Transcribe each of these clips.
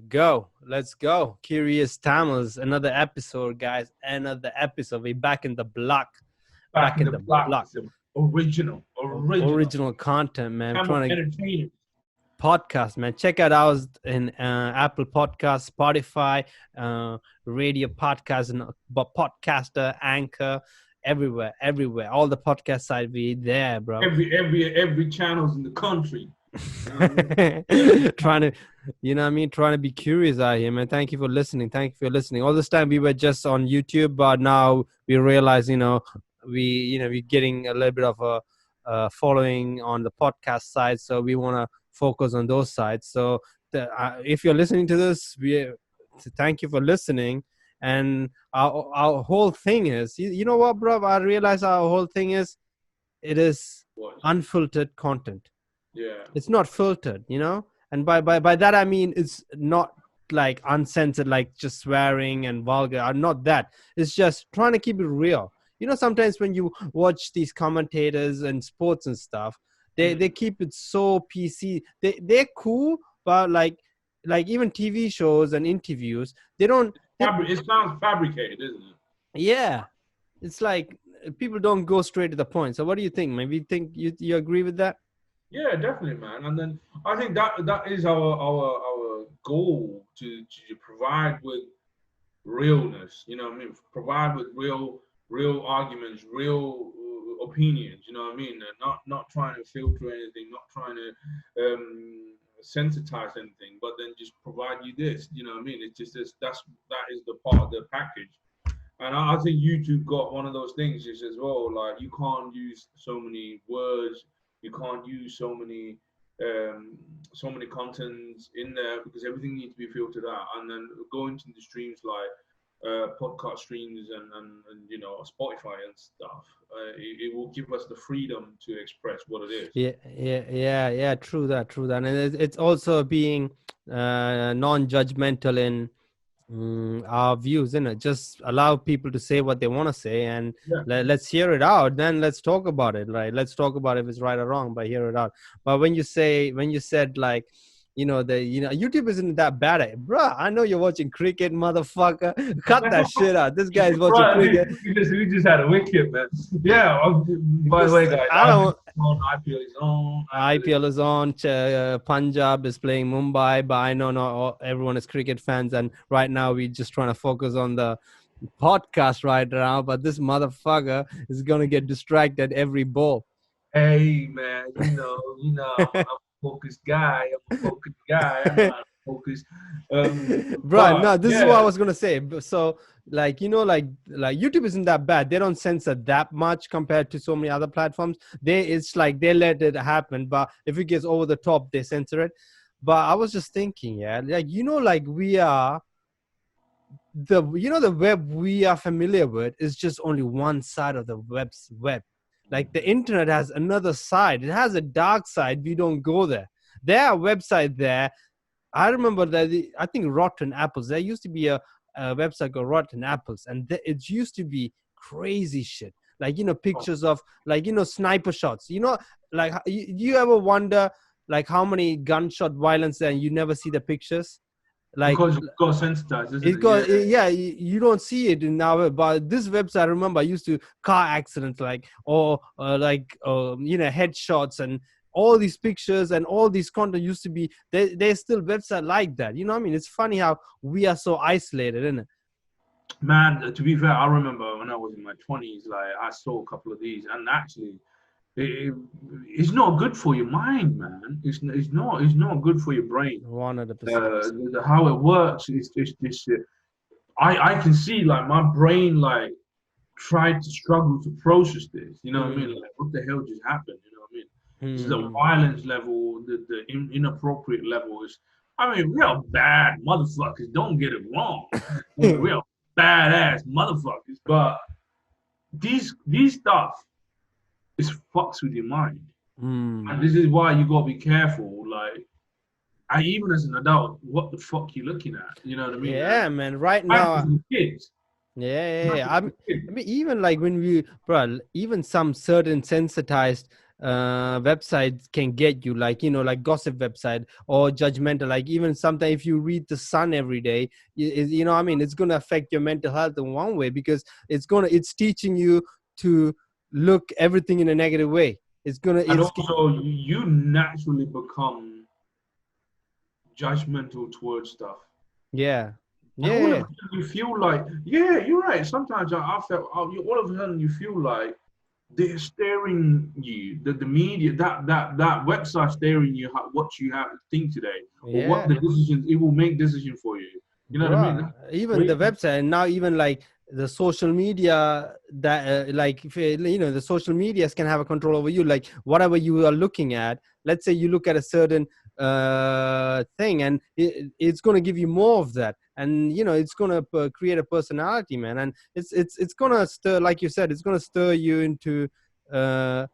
go. Let's go. Curious Tamils. Another episode, guys. Another episode. We're back in the block. Back Back in in the the block block. with some original Original content, man. kind of Trying to entertaining. podcast, man. Check out ours in Apple Podcasts, Spotify, Radio Podcast, and Podcaster, Anchor, everywhere. All the podcast side, we there, bro. Every channels in the country. You know what I mean? Trying to, trying to be curious out here, man. Thank you for listening. All this time we were just on YouTube, but now we realize, we're getting a little bit of a following on the podcast side, so we want to focus on those sides. So if you're listening to this, thank you for listening. And our whole thing is, you know what, bro? I realize our whole thing is, it is unfiltered content. Yeah. It's not filtered, and by that I mean it's not like uncensored, like just swearing and vulgar, or not that. It's just trying to keep it real. Sometimes when you watch these commentators and sports and stuff, they keep it so PC. They're cool, but like even TV shows and interviews, they don't. It sounds fabricated, isn't it? Yeah, it's like people don't go straight to the point. So what do you think? Maybe you agree with that? Yeah, definitely, man. And then I think that is our goal to provide with realness. You know what I mean? Provide with real arguments, real opinions. You know what I mean? And not trying to filter anything, not trying to sensitize anything, but then just provide you this. You know what I mean? It's just that is the part of the package. And I think YouTube got one of those things just as well. Like, you can't use so many words. You can't use so many contents in there, because everything needs to be filtered out. And then going to the streams like podcast streams and Spotify and stuff, it will give us the freedom to express what it is. Yeah. True that. And it's also being non-judgmental in our views, just allow people to say what they want to say, and let's hear it out. Then let's talk about it, right? Let's talk about if it's right or wrong, but hear it out. But when you said like, YouTube isn't that bad, bro. I know you're watching cricket, motherfucker. Cut that shit out. This guy's watching cricket. We just had a wicket, man. Yeah. By the way, guys, IPL is on. IPL is on. Punjab is playing Mumbai, but I know not everyone is cricket fans, and right now we're just trying to focus on the podcast right now. But this motherfucker is gonna get distracted every ball. Hey, man, you know. I'm focused guy. I'm not focused. Bro, no, this is what I was gonna say. So, like YouTube isn't that bad. They don't censor that much compared to so many other platforms. It's like they let it happen, but if it gets over the top, they censor it. But I was just thinking, we are the web we are familiar with is just only one side of the web. Like, the internet has another side. It has a dark side. We don't go there. There are websites there. I remember that I think Rotten Apples. There used to be a website called Rotten Apples, and it used to be crazy shit. Like, pictures of sniper shots. Like, you ever wonder like how many gunshot violence there and you never see the pictures? Like, because it got sensitized, isn't it? You don't see it in now. But this website, I remember, I used to car accidents, headshots and all these pictures and all these content used to be. There's still website like that. You know what I mean? It's funny how we are so isolated, isn't it? Man, to be fair, I remember when I was in my 20s, like, I saw a couple of these, and actually, it's not good for your mind, man. It's not good for your brain. 100%. How it works is this. I can see, like, my brain like tried to struggle to process this. You know what I mean? Like, what the hell just happened? You know what I mean? It's the violence level, the inappropriate level is. I mean, we are bad motherfuckers. Don't get it wrong. We are badass motherfuckers, but these stuff. It fucks with your mind. And this is why you gotta be careful. Like, even as an adult, what the fuck you looking at? You know what I mean? Yeah, man. Right now, kids. Yeah. I mean, even like when even some certain sensitized websites can get you, like, like gossip website or judgmental. Like, even sometimes if you read the Sun every day, I mean, it's going to affect your mental health in one way, because it's teaching you to look everything in a negative way. And It's also, you naturally become judgmental towards stuff. yeah, And all of yeah, a sudden you feel like, yeah, you're right. Sometimes I felt, all of a sudden you feel like they're staring you, the media, that website staring you, what you have to think today, or what yeah. the decisions, it will make decision for you. You know what I mean? Bruh, That's even the crazy. website, and now even like the social media, that like if, the social medias can have a control over you, like whatever you are looking at. Let's say you look at a certain thing, and it's going to give you more of that, and it's going to create a personality, man. And it's going to stir, like you said, it's going to stir you into uh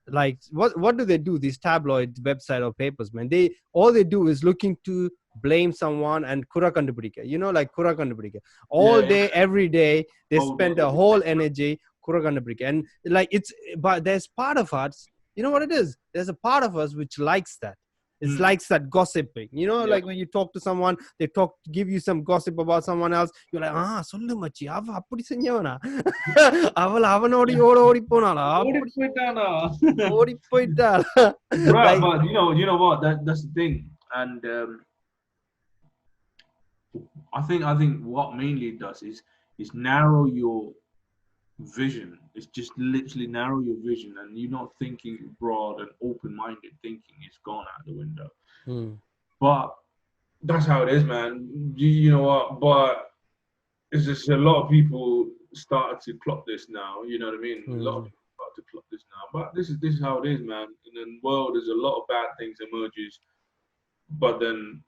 like what do they do, these tabloid website or papers, man? They all they do is looking to blame someone and kura kandupidika, like kura kandupidika all Yeah, yeah. day, every day. They Hold spend on. a whole energy kura kandupidika, and like it's, but there's part of us, what it is, there's a part of us which likes that. It's Mm, likes that gossiping, yeah. like when you talk to someone, they give you some gossip about someone else. You're like, sollu machi, ava appadi senjavana, aval avanodi oda odi ponala, ஓடி போயிட்டா. Right, Like, but you know what? That's the thing, and I think what mainly it does is narrow your vision. It's just literally narrow your vision, and you're not thinking broad and open-minded thinking. It's gone out the window. hmm, But that's how it is, man. You know what? But it's just a lot of people started to clock this now. You know what I mean? A lot of hmm. people start to clock this now. But this is how it is, man. In the world, there's a lot of bad things emerges, but then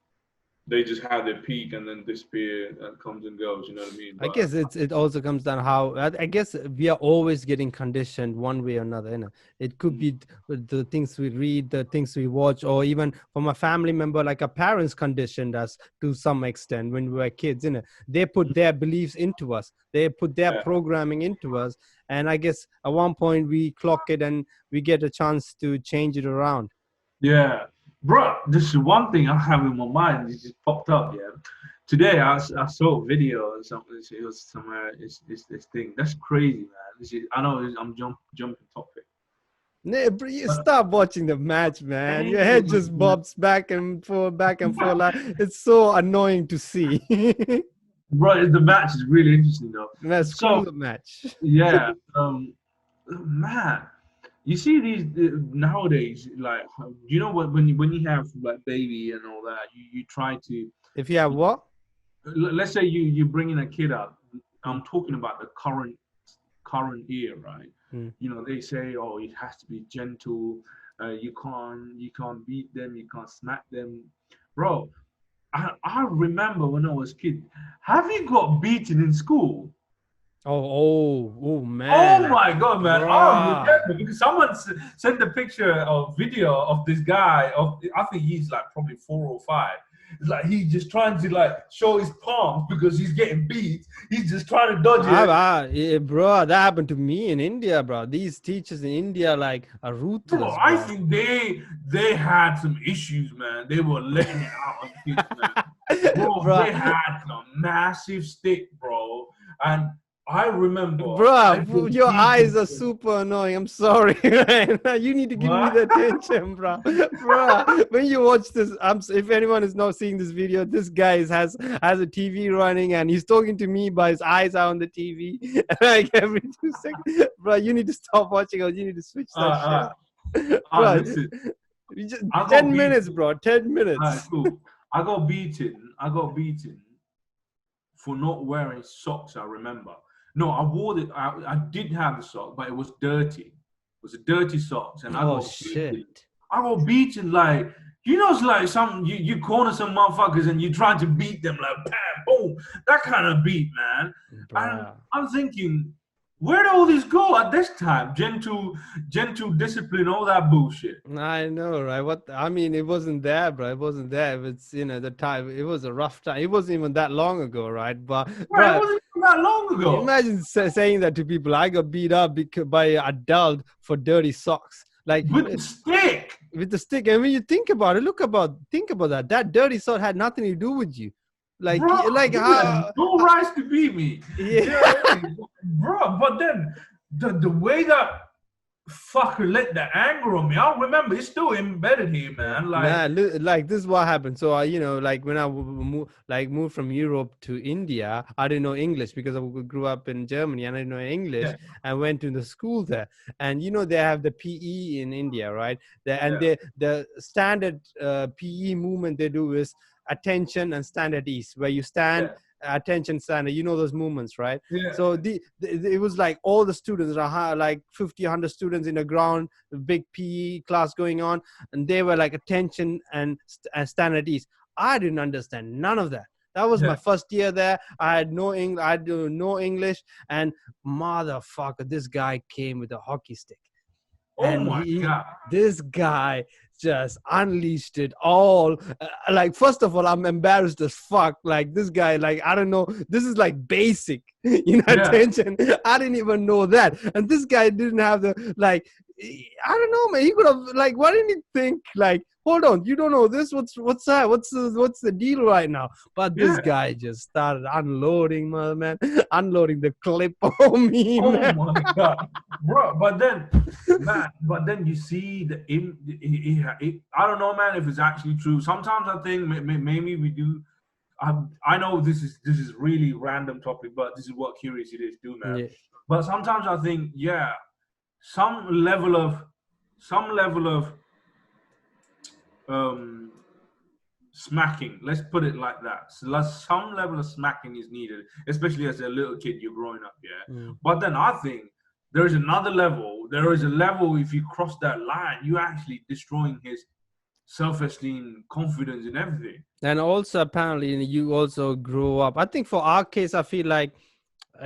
they just have their peak and then disappear and comes and goes. You know what I mean? I But guess it also comes down how I guess we are always getting conditioned one way or another. It could be the things we read, the things we watch, or even from a family member, like our parents conditioned us to some extent when we were kids. They put their beliefs into us, they put their yeah, programming into us, and I guess at one point we clock it and we get a chance to change it around. yeah, bro. This is one thing I have in my mind. It just popped up. Yeah, today I saw a video or something. It was somewhere. It's this thing. That's crazy, man. I know I'm jumping topic. You But stop watching the match, man. Your head just anyway, bobs back and forth, back and forth. Like, it's so annoying to see. bro, the match is really interesting though. Man, So screw the match. yeah, man, you see these nowadays, like you know what, when you have like baby and all that, you try to, If you have what? let's say you bring in a kid up. Hmm, I'm talking about the current year, right? hmm. They say, oh, it has to be gentle. You can't beat them, you can't smack them, bro. I remember when I was a kid. Have you got beaten in school? Oh, Oh man. my god, man! I Bruh. remember because someone sent a picture of video of this guy. I think he's like probably 4 or 5. It's like he's just trying to like show his palms because he's getting beat. He's just trying to dodge it. Bro, that happened to me in India, bro. These teachers in India, like, are Bro, ruthless, I bro. think they had some issues, man. They were letting it out on kids, man. Bro, Bro, they had a massive stick, bro. And I remember I bro, was your eyes beaten. are super annoying. I'm sorry. Right now. You need to give me What? the attention, bro. Bro, when you watch this, if anyone is not seeing this video, this guy has a TV running and he's talking to me, but his eyes are on the TV like every 2 seconds. Bro, you need to stop watching or you need to switch that shit Uh, up. Bro, Listen, you just I got 10 beaten. minutes, bro. 10 minutes. Cool. I got beaten. I got beaten for not wearing socks. I remember. No, I wore it. I did have the sock, but it was dirty. It was a dirty socks, and I Oh, got beaten. shit. I got beaten like it's like some you corner some motherfuckers and you trying to beat them like bam, boom, that kind of beat, man. And Bro. I'm thinking, where do all these go at this time? Gentle discipline, all that bullshit. I know, right? I mean, it wasn't there, bro. It wasn't there. It's, the time. It was a rough time. It wasn't even that long ago, right? But, Right, it bro, wasn't even that long ago. imagine saying that to people. I got beat up by an adult for dirty socks. like with the stick. with the stick. And when you think about it, think about that. That dirty sword had nothing to do with you. Like, Bro, like you had how? no rights to beat me. Yeah. You know what I mean? Bro, but then the way that fucker let the anger on me, I remember it's still embedded here, Yeah. man. Nah, Like, like this is what happened. So I, like when I moved from Europe to India, I didn't know English because I grew up in Germany and I didn't know English. yeah, I went to the school there, and they have the PE in India, right? And yeah, the standard PE movement they do is attention and standard ease, where you stand, yeah, attention, standard. You know those movements, right? yeah, So it was like all the students, like 50, 100 students in the ground, big PE class going on, and they were like attention and standard ease. I didn't understand none of that. That was my yeah. first year there. I had no English. I had no English, and motherfucker, this guy came with a hockey stick, Oh and my God. this guy just unleashed it all. Like, first of all, I'm embarrassed as fuck. Like, this guy, like, I don't know, this is like basic Yeah, attention. I didn't even know that, and this guy didn't have the, like, I don't know, man. He could have, like, why didn't he think, like, hold on, you don't know this, what's that, what's the deal right now? But this yeah. guy just started unloading, man, unloading the clip on me, Oh man. my God, bro. But then, man, but then you see I don't know, man, if it's actually true. Sometimes I think maybe we do. I know this is really random topic, but this is what curious it is, do, man. Yeah. But sometimes I think, yeah, some level of some level of um smacking. Let's put it like that. So some level of smacking is needed, especially as a little kid you're growing up, yeah. Mm. But then I think there is another level. There is a level if you cross that line, you're actually destroying his self-esteem, confidence, and everything. And also, apparently, you also grew up. I think for our case, I feel like,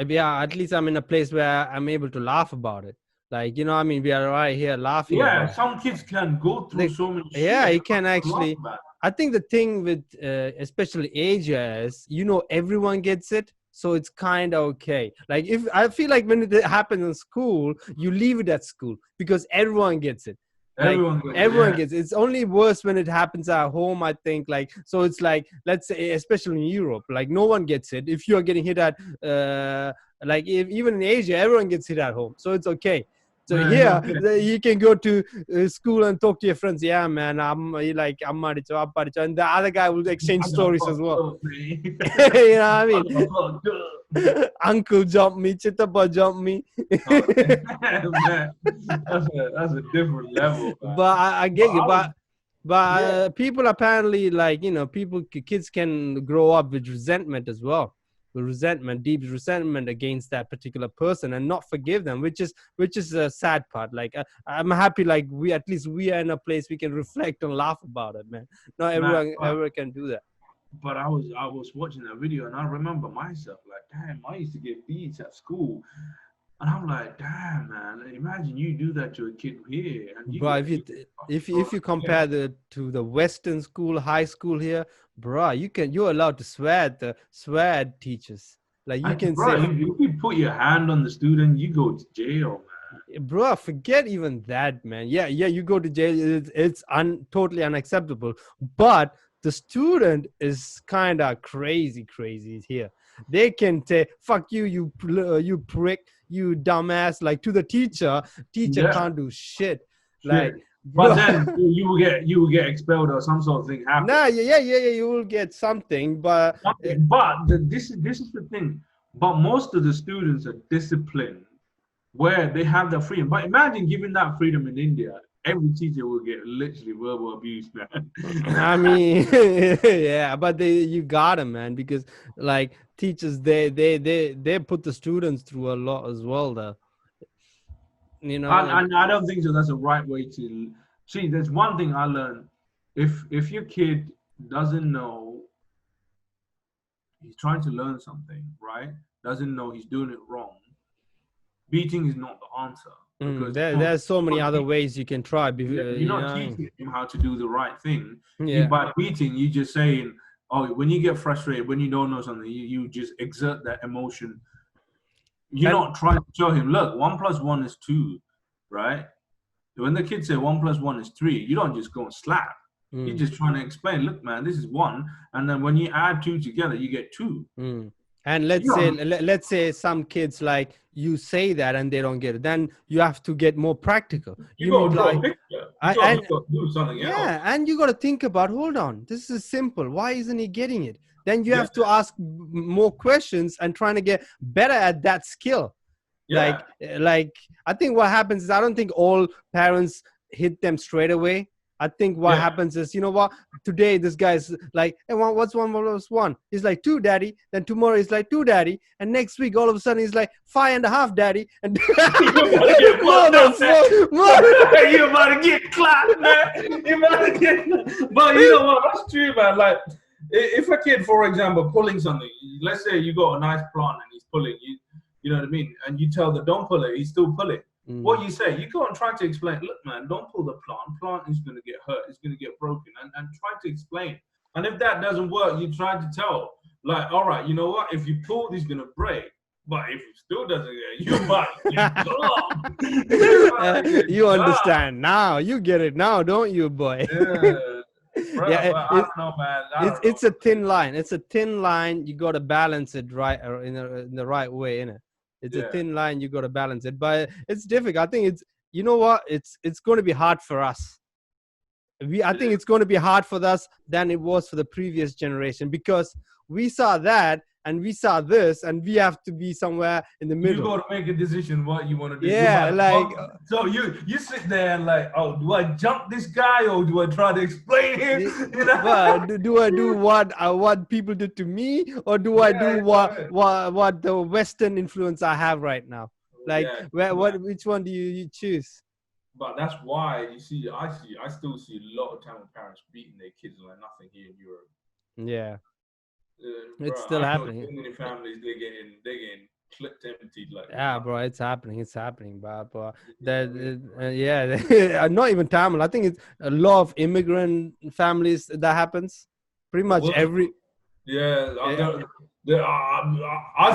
yeah, at least I'm in a place where I'm able to laugh about it. Like, I mean, we are right here laughing Yeah, about it. some kids can go through Like, so many yeah, shit. you can actually. I think the thing with especially Asia is, everyone gets it. So it's kind of okay. Like, if I feel like when it happens in school, you leave it at school because everyone gets it. Like, Everyone goes, everyone yeah. gets it. It's only worse when it happens at home, I think. Like, so it's like, let's say, especially in Europe, like, no one gets it. If you're getting hit at like, if even in Asia, everyone gets hit at home, so it's okay. So Yeah, it's here, okay. you can go to school and talk to your friends. Yeah, man, I'm like, I'm and the other guy will exchange I got stories as fucked well. up, man. You know what I I mean? got fucked up. Uncle jumped me, Chittapa jumped me. Oh, man, that's a different level, man. But I But get you. I was, But yeah, people apparently, like, kids can grow up with resentment as well. With resentment, deep resentment against that particular person, and not forgive them, which is a sad part. Like, I'm happy, like, we are in a place we can reflect and laugh about it, man. Not man. everyone ever can do that. But I was watching that video and I remember myself like, damn, I used to get beats at school, and I'm like, damn, man, imagine you do that to a kid here and you Bro, get if you you get fucking if thrown you in jail. compare the Western school, high school here, bro, you're allowed to swear at teachers. Like, you And can bro, say, if you put your hand on the student, you go to jail, bro, forget even that, man. Yeah, you go to jail. It's totally unacceptable. But the student is kind of crazy here. They can say, "Fuck you, you prick, you dumbass," like, to the teacher. Teacher man. Yeah, can't do shit. shit. Like, But bro. then you will get expelled or some sort of thing happen. Nah, yeah, you will get something, but Something. But this is the thing. But most of the students are disciplined where they have that freedom. But imagine giving that freedom in India. Every teacher will get literally verbal abuse, man. I mean, yeah, but you got them, man, because, like, teachers, they put the students through a lot as well, though. And I don't think so. That's the right way to see. There's one thing I learned. If your kid doesn't know, he's trying to learn something, right? Doesn't know he's doing it wrong. Beating is not the answer because There's so many other ways you can try. you're not teaching him how to do the right thing. You Yeah, by beating, you just saying, oh, when you get frustrated, when you don't know something, you just exert that emotion. You're and not trying to show him, look, 1 + 1 is 2, right? when the kids say 1 + 1 is 3, you don't just go and slap. You're just trying to explain, look, man, this is 1. And then when you add 2 together, you get 2. And let's say some kids, like, you say that and they don't get it, then you have to get more practical. You mean got to draw like a picture. and You got to do something else. and you got to think about, hold on, this is simple, why isn't he getting it? Then you have to ask more questions and trying to get better at that skill. Like I think what happens is, I don't think all parents hit them straight away. I think what happens is, you know what, today this guy's like, hey, what's 1 + 1? He's like 2, daddy. Then tomorrow he's like 2, daddy. And next week all of a sudden he's like 5.5, daddy. And more than 4. You about to get clapped, man. You about to get. But you know what? That's true, man. Like, if a kid, for example, pulling something, let's say you got a nice plant and he's pulling, you know what I mean, and you tell the don't pull it, he's still pulling. What you say, you go and try to explain, look, man, don't pull the plant. Plant is going to get hurt. It's going to get broken. And try to explain. And if that doesn't work, you try to tell, like, all right, you know what? If you pull, it's going to break. But if it still doesn't get, you might. You understand now. You get it now, don't you, boy? Bro, I don't know, man. It's a thin line. It's a thin line. You got to balance it right, or in the right way, innit? It's a thin line. You got to balance it, but it's difficult. I think it's, you know what? It's going to be hard for us. I think it's going to be hard for us than it was for the previous generation, because we saw that and we saw this, and we have to be somewhere in the middle. You got to make a decision what you want to do. Yeah, like, so you sit there and like, oh, do I jump this guy or do I try to explain him? You know? Well, do I do what people did to me, or do I do what the Western influence I have right now? Like, which one do you choose? But that's why I still see a lot of Tamil parents beating their kids like nothing here in Europe. Yeah. It's bro, still happening. So many families, they're getting clipped emptied. Like, bro, it's happening, but not even Tamil. I think it's a lot of immigrant families that happens. Pretty much every. I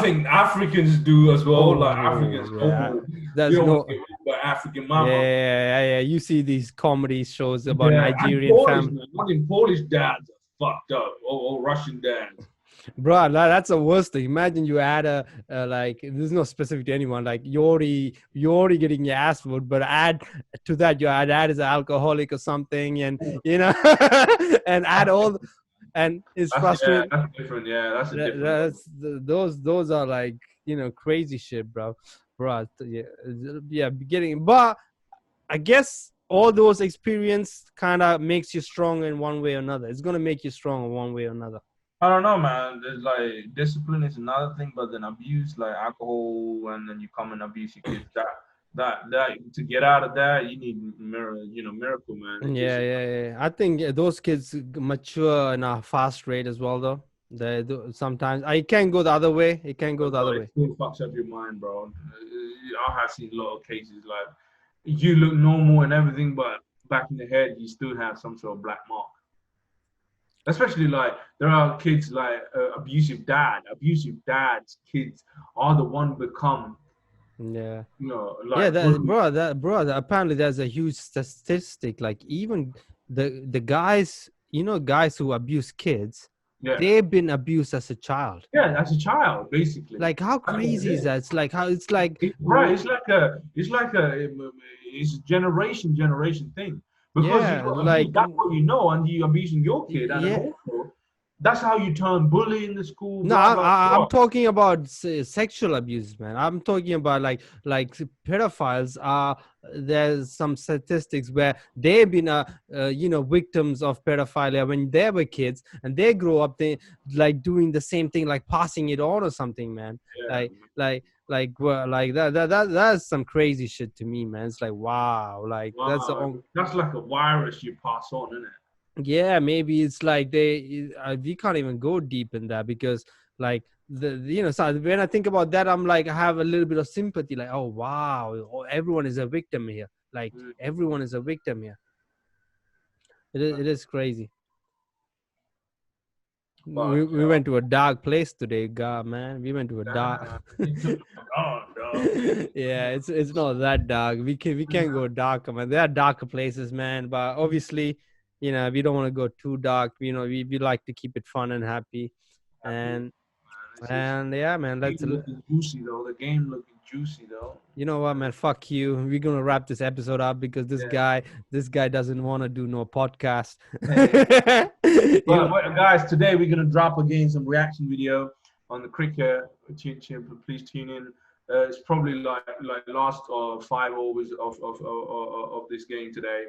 think Africans do as well. Like Africans, there's no African mama. Yeah. You see these comedy shows about Nigerian families. Polish dads are fucked up, or Russian dads. Bro, that's the worst thing. Imagine you add like, there's no specific to anyone, like Yori getting your ass whooped, but add to that your dad is an alcoholic or something, and you know, and add all, and it's frustrating. Yeah, that's different. Yeah, that's a different. Those are like, you know, crazy shit, bro. But I guess all those experience kind of makes you strong in one way or another. It's gonna make you strong in one way or another. I don't know, man. There's like, discipline is another thing, but then abuse, like alcohol, and then you come and abuse your kids. That to get out of that, you need miracle, man. Yeah. I think those kids mature in a fast rate as well, though. They do sometimes. It can go the other way. It can go the other way. It still fucks up your mind, bro. I have seen a lot of cases like you look normal and everything, but back in the head, you still have some sort of black mark. Especially like there are kids like abusive dads. Kids are the one become. Yeah. You know, like, apparently there's a huge statistic. Like, even the guys, you know, guys who abuse kids, they've been abused as a child. Yeah, as a child, basically. Like, how crazy is that? It's like it's like it's a generation thing. Because that's what you know, and you're abusing your kid, and also that's how you turn bully in the school. No, I'm talking about sexual abuse, man. I'm talking about like pedophiles are. There's some statistics where they've been victims of pedophilia when they were kids, and they grow up like doing the same thing, like passing it on or something, man. That's some crazy shit to me, man. It's like, wow, like that's like a virus you pass on, isn't it? Yeah, maybe it's like we can't even go deep in that, because like so when I think about that, I'm like, I have a little bit of sympathy, like, oh wow, everyone is a victim here. Like, everyone is a victim here. It is crazy. We went to a dark place today, God, man. We went to a dark. Oh, Yeah, it's not that dark. We can go darker, man. There are darker places, man. But obviously, we don't want to go too dark. We like to keep it fun and happy. Happy, And man. This is and yeah, man. game looking juicy though. The game looking juicy though. You know what, man? Fuck you. We're gonna wrap this episode up because this Yeah. guy doesn't want to do no podcast. But guys, today we're gonna drop again some reaction video on the cricket. Please tune in. It's probably like last 5 overs of this game today.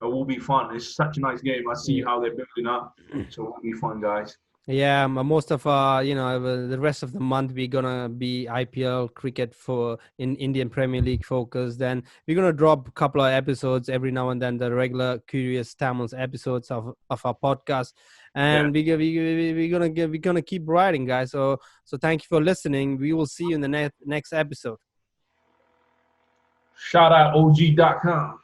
It will be fun. It's such a nice game. I see how they're building up, so it will be fun, guys. Yeah, most of the rest of the month we're gonna be IPL cricket in Indian Premier League focus. Then we're gonna drop a couple of episodes every now and then, the regular Curious Tamils episodes of our podcast, and we're gonna keep writing, guys. So thank you for listening. We will see you in the next episode. Shout out OG.com.